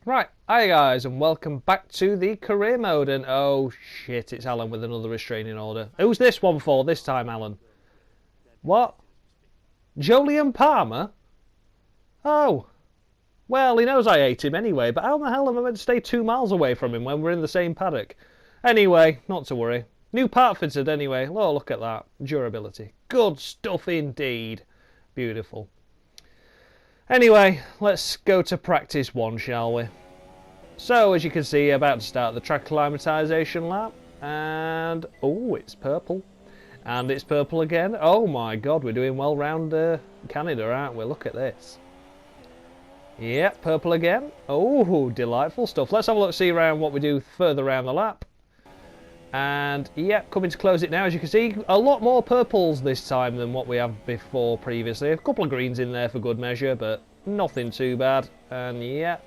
Right, hi guys, and welcome back to the career mode. And oh shit, it's Alan with another restraining order. Who's this one for this time, Alan? What? Jolyon Palmer? Oh, well, he knows I hate him anyway, but how the hell am I meant to stay 2 miles away from him when we're in the same paddock? Anyway, not to worry. New part fitted anyway. Oh, look at that. Durability. Good stuff indeed. Beautiful. Anyway, let's go to practice one, shall we? So, as you can see, about to start the track acclimatization lap, and oh, it's purple, and it's purple again. Oh my god, we're doing well round Canada, aren't we? Look at this. Yep, purple again. Oh, delightful stuff. Let's have a look, see around what we do further around the lap. And yep, coming to close it now. As you can see, a lot more purples this time than what we have before previously. A couple of greens in there for good measure, but nothing too bad. And yeah,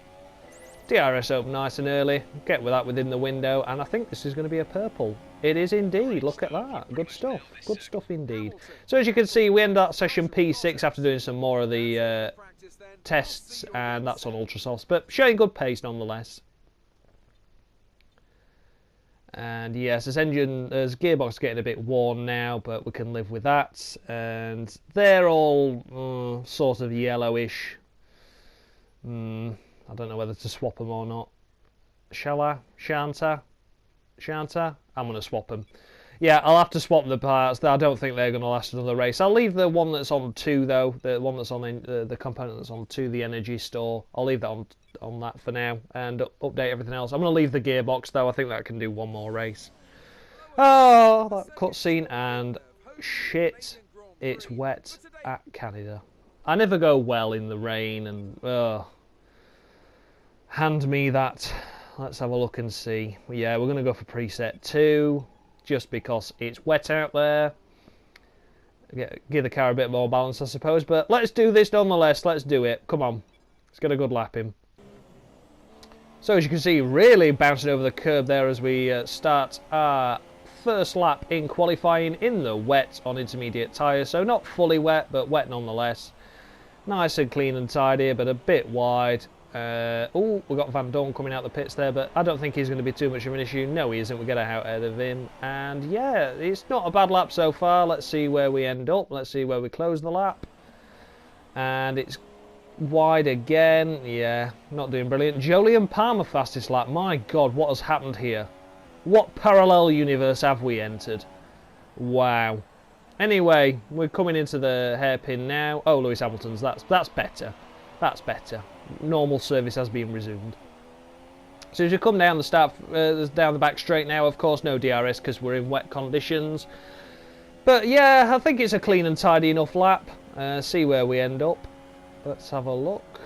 DRS open nice and early, get with that within the window, and I think this is going to be a purple. It is indeed, look at that, good stuff indeed. So as you can see, we end that session P6 after doing some more of the tests, and that's on ultra softs, but showing good pace nonetheless. And yes, this gearbox is getting a bit worn now, but we can live with that, and they're all sort of yellowish. I don't know whether to swap them or not. Shall I? Shan't I? I'm going to swap them. Yeah, I'll have to swap the parts. I don't think they're going to last another race. I'll leave the one that's on 2 though. The one that's on the component that's on 2, the energy store. I'll leave that on that for now and update everything else. I'm going to leave the gearbox though. I think that can do one more race. Oh, that cutscene, and shit, it's wet at Canada. I never go well in the rain, and hand me that. Let's have a look and see. Yeah, we're going to go for preset 2, just because it's wet out there. Give the car a bit more balance, I suppose. But let's do this nonetheless. Let's do it. Come on. Let's get a good lap in. So as you can see, really bouncing over the curb there as we start our first lap in qualifying in the wet on intermediate tyres. So not fully wet, but wet nonetheless. Nice and clean and tidy, but a bit wide. Oh, we've got Van Dorn coming out the pits there, but I don't think he's going to be too much of an issue. No, he isn't. We'll get out ahead of him. And yeah, it's not a bad lap so far. Let's see where we end up. Let's see where we close the lap. And it's wide again. Yeah, not doing brilliant. Jolyon Palmer fastest lap. My God, what has happened here? What parallel universe have we entered? Wow. Anyway, we're coming into the hairpin now. Oh, Lewis Hamilton's. That's better. That's better. Normal service has been resumed. So as you come down down the back straight now, of course, no DRS because we're in wet conditions. But yeah, I think it's a clean and tidy enough lap. See where we end up. Let's have a look.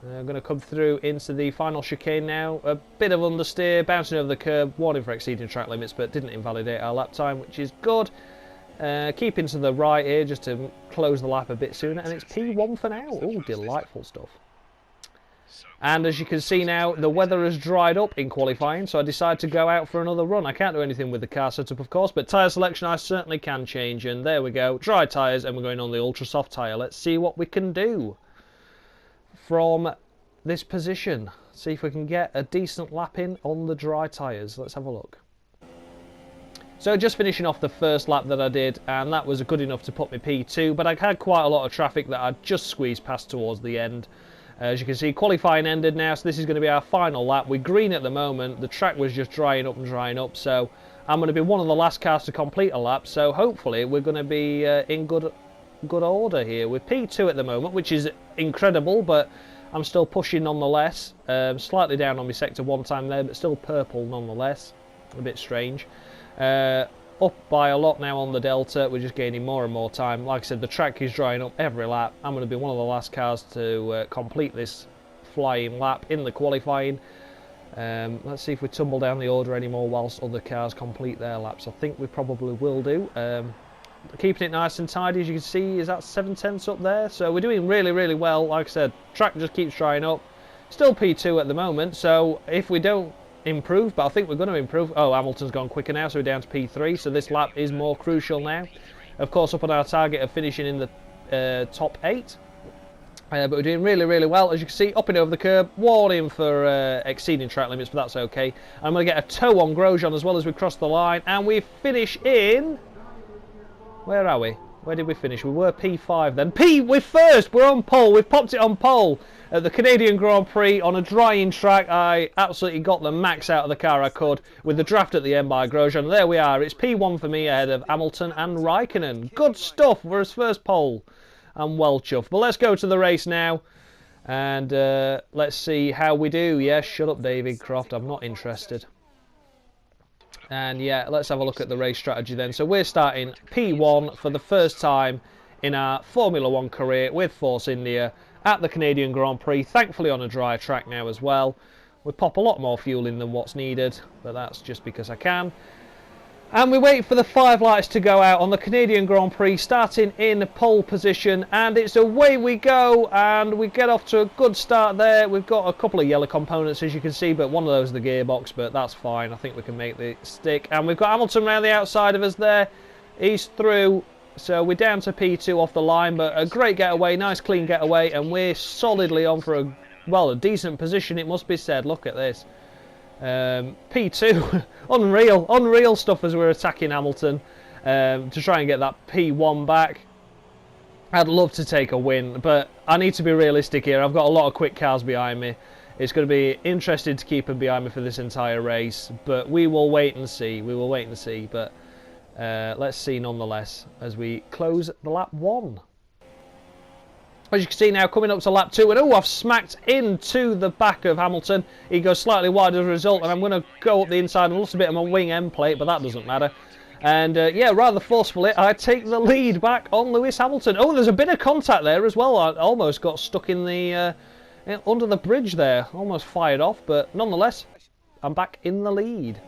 I'm going to come through into the final chicane now. A bit of understeer, bouncing over the curb, warning for exceeding track limits, but didn't invalidate our lap time, which is good. Keeping to the right here just to close the lap a bit sooner, and it's P1 for now. Oh, delightful stuff. And as you can see now, the weather has dried up in qualifying, so I decided to go out for another run. I can't do anything with the car setup, of course, but tyre selection I certainly can change. And there we go, dry tyres, and we're going on the ultra soft tyre. Let's see what we can do from this position. See if we can get a decent lap in on the dry tyres. Let's have a look. So just finishing off the first lap that I did, and that was good enough to put me P2, but I had quite a lot of traffic that I just squeezed past towards the end. As you can see, qualifying ended now, so this is going to be our final lap. We're green at the moment. The track was just drying up, so I'm going to be one of the last cars to complete a lap, so hopefully we're going to be in good order here. We're P2 at the moment, which is incredible, but I'm still pushing nonetheless. Slightly down on my sector 1 time there, but still purple nonetheless. A bit strange. Up by a lot now on the Delta. We're just gaining more and more time. Like I said, the track is drying up every lap. I'm going to be one of the last cars to complete this flying lap in the qualifying. Let's see if we tumble down the order anymore whilst other cars complete their laps. I think we probably will do. Keeping it nice and tidy, as you can see, is that 7/10 up there. So we're doing really, really well. Like I said, track just keeps drying up. Still P2 at the moment, so if we don't improve, but I think we're going to improve. Oh, Hamilton's gone quicker now, so we're down to P3, so this lap is more crucial now. Of course, up on our target of finishing in the top 8. But we're doing really, really well. As you can see, up and over the curb. Warning for exceeding track limits, but that's okay. I'm going to get a toe on Grosjean as well as we cross the line. And we finish in... Where are we? Where did we finish? We were P5 then. We're first! We're on pole. We've popped it on pole at the Canadian Grand Prix on a drying track. I absolutely got the max out of the car I could with the draft at the end by Grosjean. There we are. It's P1 for me ahead of Hamilton and Raikkonen. Good stuff for his first pole. I'm well chuffed. But let's go to the race now. And let's see how we do. Yeah, shut up, David Croft. I'm not interested. And yeah, let's have a look at the race strategy then. So we're starting P1 for the first time in our Formula 1 career with Force India at the Canadian Grand Prix. Thankfully on a dry track now as well. We pop a lot more fuel in than what's needed, but that's just because I can. And we wait for the 5 lights to go out on the Canadian Grand Prix, starting in pole position, and it's away we go, and we get off to a good start there. We've got a couple of yellow components, as you can see, but one of those is the gearbox, but that's fine. I think we can make the stick. And we've got Hamilton around the outside of us there. He's through, so we're down to P2 off the line, but a great getaway, nice clean getaway, and we're solidly on for a decent position, it must be said. Look at this. P2, unreal stuff as we're attacking Hamilton to try and get that P1 back. I'd love to take a win, but I need to be realistic here. I've got a lot of quick cars behind me. It's going to be interesting to keep them behind me for this entire race, but we will wait and see. But let's see nonetheless as we close the lap 1. As you can see now, coming up to lap 2, and I've smacked into the back of Hamilton. He goes slightly wide as a result, and I'm going to go up the inside and lost a bit of my wing end plate, but that doesn't matter. And yeah, rather forcefully, I take the lead back on Lewis Hamilton. Oh, there's a bit of contact there as well. I almost got stuck in the under the bridge there, almost fired off, but nonetheless, I'm back in the lead.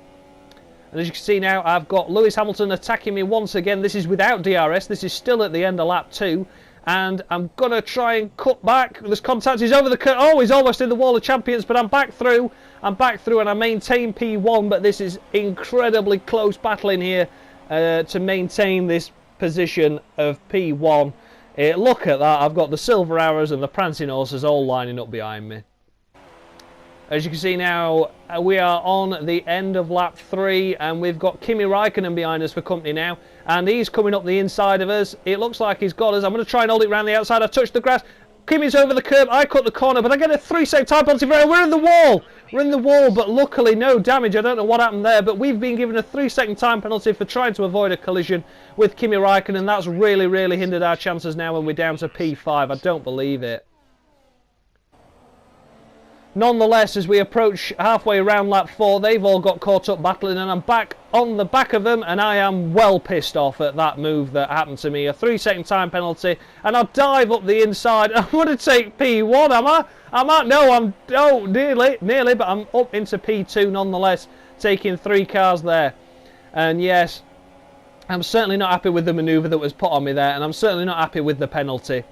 And as you can see now, I've got Lewis Hamilton attacking me once again. This is without DRS. This is still at the end of lap 2. And I'm going to try and cut back. There's contact. He's over the curve. Oh, he's almost in the wall of champions, but I'm back through. And I maintain P1, but this is incredibly close battling here to maintain this position of P1. Look at that. I've got the Silver Arrows and the Prancing Horses all lining up behind me. As you can see now, we are on the end of lap 3, and we've got Kimi Raikkonen behind us for company now, and he's coming up the inside of us. It looks like he's got us. I'm going to try and hold it around the outside. I touched the grass. Kimi's over the curb. I cut the corner, but I get a 3-second time penalty. We're in the wall. We're in the wall, but luckily no damage. I don't know what happened there, but we've been given a 3-second time penalty for trying to avoid a collision with Kimi Raikkonen. That's really hindered our chances now when we're down to P5. I don't believe it. Nonetheless, as we approach halfway around lap 4, they've all got caught up battling, and I'm back on the back of them, and I am well pissed off at that move that happened to me. A 3-second time penalty, and I'll dive up the inside. I'm going to take P1, am I? No, nearly, but I'm up into P2 nonetheless, taking 3 cars there. And yes, I'm certainly not happy with the manoeuvre that was put on me there, and I'm certainly not happy with the penalty.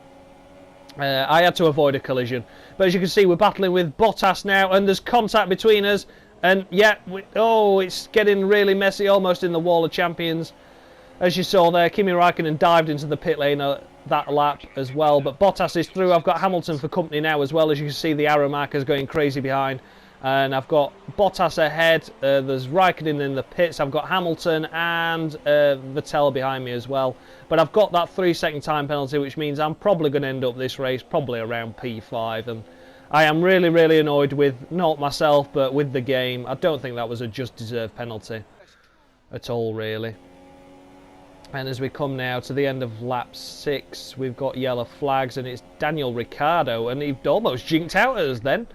I had to avoid a collision. But as you can see, we're battling with Bottas now, and there's contact between us. And yeah, it's getting really messy, almost in the wall of champions. As you saw there, Kimi Raikkonen dived into the pit lane that lap as well. But Bottas is through. I've got Hamilton for company now as well. As you can see, the arrow markers going crazy behind. And I've got Bottas ahead. There's Raikkonen in the pits. I've got Hamilton and Vettel behind me as well. But I've got that 3-second time penalty, which means I'm probably going to end up this race probably around P5. And I am really annoyed with not myself, but with the game. I don't think that was a just deserved penalty at all, really. And as we come now to the end of lap 6, we've got yellow flags, and it's Daniel Ricciardo, and he almost jinked out at us then.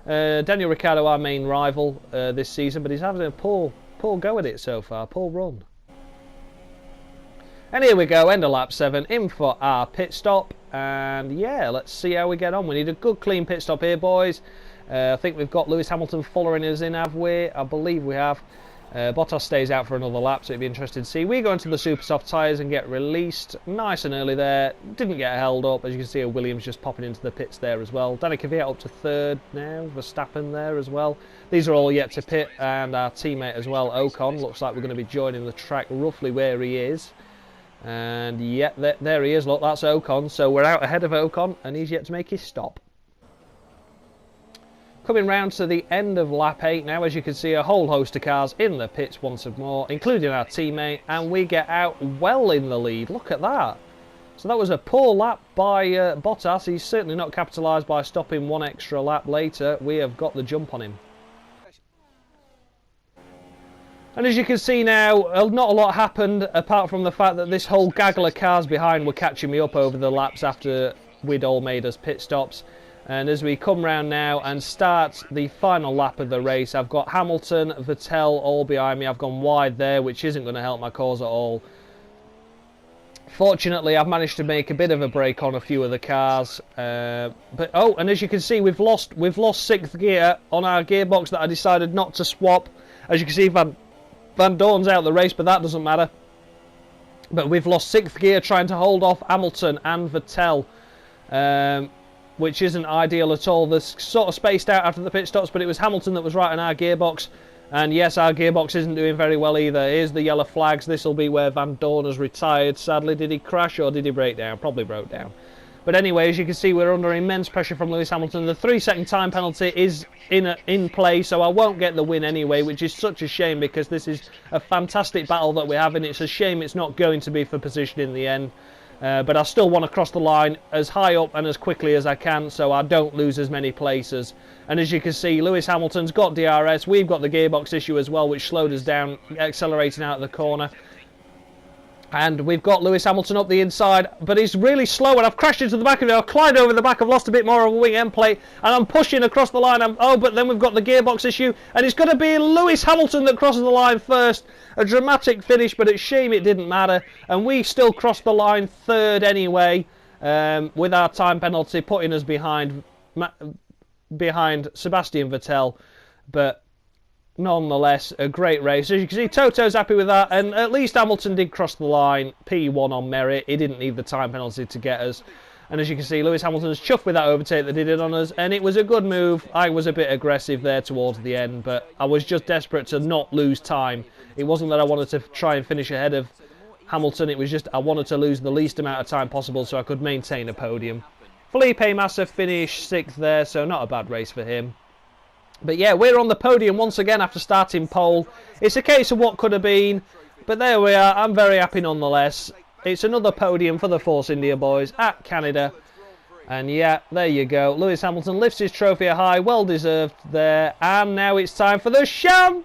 Daniel Ricciardo, our main rival this season, but he's having a poor go at it so far, poor run. And here we go, end of lap 7, in for our pit stop, and yeah, let's see how we get on. We need a good clean pit stop here, boys. I think we've got Lewis Hamilton following us in, have we? I believe we have. Bottas stays out for another lap, so it'd be interesting to see. We go into the super soft tyres and get released nice and early there. Didn't get held up. As you can see, Williams just popping into the pits there as well. Danny Kvyat up to 3rd now. Verstappen there as well. These are all yet to pit, and our teammate as well, Ocon. Looks like we're going to be joining the track roughly where he is. And yeah, there he is. Look, that's Ocon. So we're out ahead of Ocon, and he's yet to make his stop. Coming round to the end of lap 8 now, as you can see, a whole host of cars in the pits once more, including our teammate, and we get out well in the lead. Look at that. So that was a poor lap by Bottas. He's certainly not capitalised by stopping one extra lap later. We have got the jump on him. And as you can see now, not a lot happened apart from the fact that this whole gaggle of cars behind were catching me up over the laps after we'd all made us pit stops. And as we come round now and start the final lap of the race, I've got Hamilton, Vettel all behind me. I've gone wide there, which isn't going to help my cause at all. Fortunately, I've managed to make a bit of a break on a few of the cars. And as you can see, we've lost 6th gear on our gearbox that I decided not to swap. As you can see, Van Dorn's out of the race, but that doesn't matter. But we've lost 6th gear trying to hold off Hamilton and Vettel. Which isn't ideal at all. They're sort of spaced out after the pit stops, but it was Hamilton that was right in our gearbox. And yes, our gearbox isn't doing very well either. Here's the yellow flags. This will be where Van Dorn has retired. Sadly, did he crash or did he break down? Probably broke down. But anyway, as you can see, we're under immense pressure from Lewis Hamilton. The 3-second time penalty is in play, so I won't get the win anyway, which is such a shame because this is a fantastic battle that we have, and it's a shame it's not going to be for position in the end. But I still want to cross the line as high up and as quickly as I can so I don't lose as many places. And as you can see, Lewis Hamilton's got DRS. We've got the gearbox issue as well, which slowed us down, accelerating out of the corner. And we've got Lewis Hamilton up the inside, but he's really slow, and I've crashed into the back of him. I've climbed over the back, I've lost a bit more of a wing end plate, and I'm pushing across the line. But then we've got the gearbox issue, and it's going to be Lewis Hamilton that crosses the line first. A dramatic finish, but it's a shame it didn't matter. And we still crossed the line 3rd anyway, with our time penalty putting us behind Sebastian Vettel. But nonetheless, a great race. As you can see, Toto's happy with that, and at least Hamilton did cross the line. P1 on merit. He didn't need the time penalty to get us. And as you can see, Lewis Hamilton's chuffed with that overtake that he did on us, and it was a good move. I was a bit aggressive there towards the end, but I was just desperate to not lose time. It wasn't that I wanted to try and finish ahead of Hamilton, it was just I wanted to lose the least amount of time possible so I could maintain a podium. Felipe Massa finished 6th there, so not a bad race for him. But yeah, we're on the podium once again after starting pole. It's a case of what could have been, but there we are. I'm very happy nonetheless. It's another podium for the Force India boys at Canada. And yeah, there you go. Lewis Hamilton lifts his trophy high, well deserved there. And now it's time for the champagne!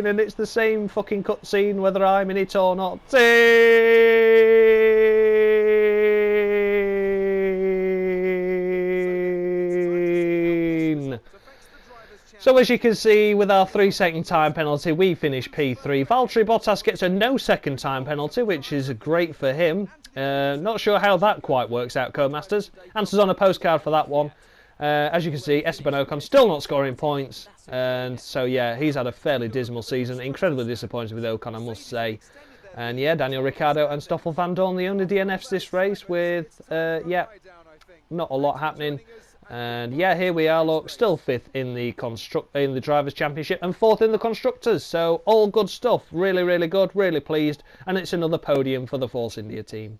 And it's the same fucking cutscene whether I'm in it or not. So as you can see, with our 3-second time penalty, we finish P3. Valtteri Bottas gets a no second time penalty, which is great for him. Not sure how that quite works out, Codemasters. Answers on a postcard for that one. As you can see, Esteban Ocon still not scoring points. And so, yeah, he's had a fairly dismal season. Incredibly disappointed with Ocon, I must say. And, yeah, Daniel Ricciardo and Stoffel Van Dorn, the only DNFs this race with, yeah, not a lot happening. And yeah, here we are, look, still 5th in the Drivers' Championship and 4th in the Constructors. So all good stuff, really, really good, really pleased. And it's another podium for the Force India team.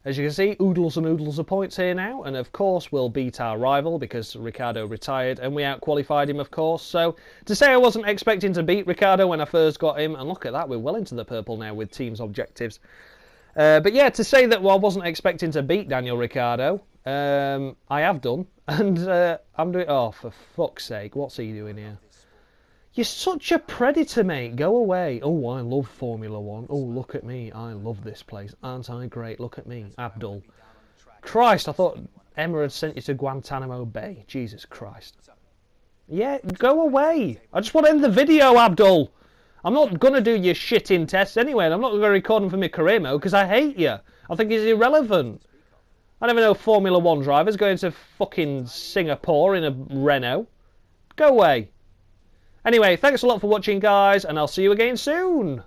As you can see, oodles and oodles of points here now. And of course, we'll beat our rival because Ricciardo retired and we out-qualified him, of course. So to say I wasn't expecting to beat Ricciardo when I first got him, and look at that, we're well into the purple now with team's objectives. But yeah, to say that I wasn't expecting to beat Daniel Ricciardo, I have done, and I'm doing... Oh, for fuck's sake, what's he doing here? You're such a predator, mate. Go away. Oh, I love Formula 1. Oh, look at me. I love this place. Aren't I great? Look at me. Abdul. Christ, I thought Emma had sent you to Guantanamo Bay. Jesus Christ. Yeah, go away. I just want to end the video, Abdul. I'm not going to do your shitting tests anyway, and I'm not going to record them for my career mode because I hate you. I think it's irrelevant. I never know Formula 1 drivers going to fucking Singapore in a Renault. Go away. Anyway, thanks a lot for watching, guys, and I'll see you again soon.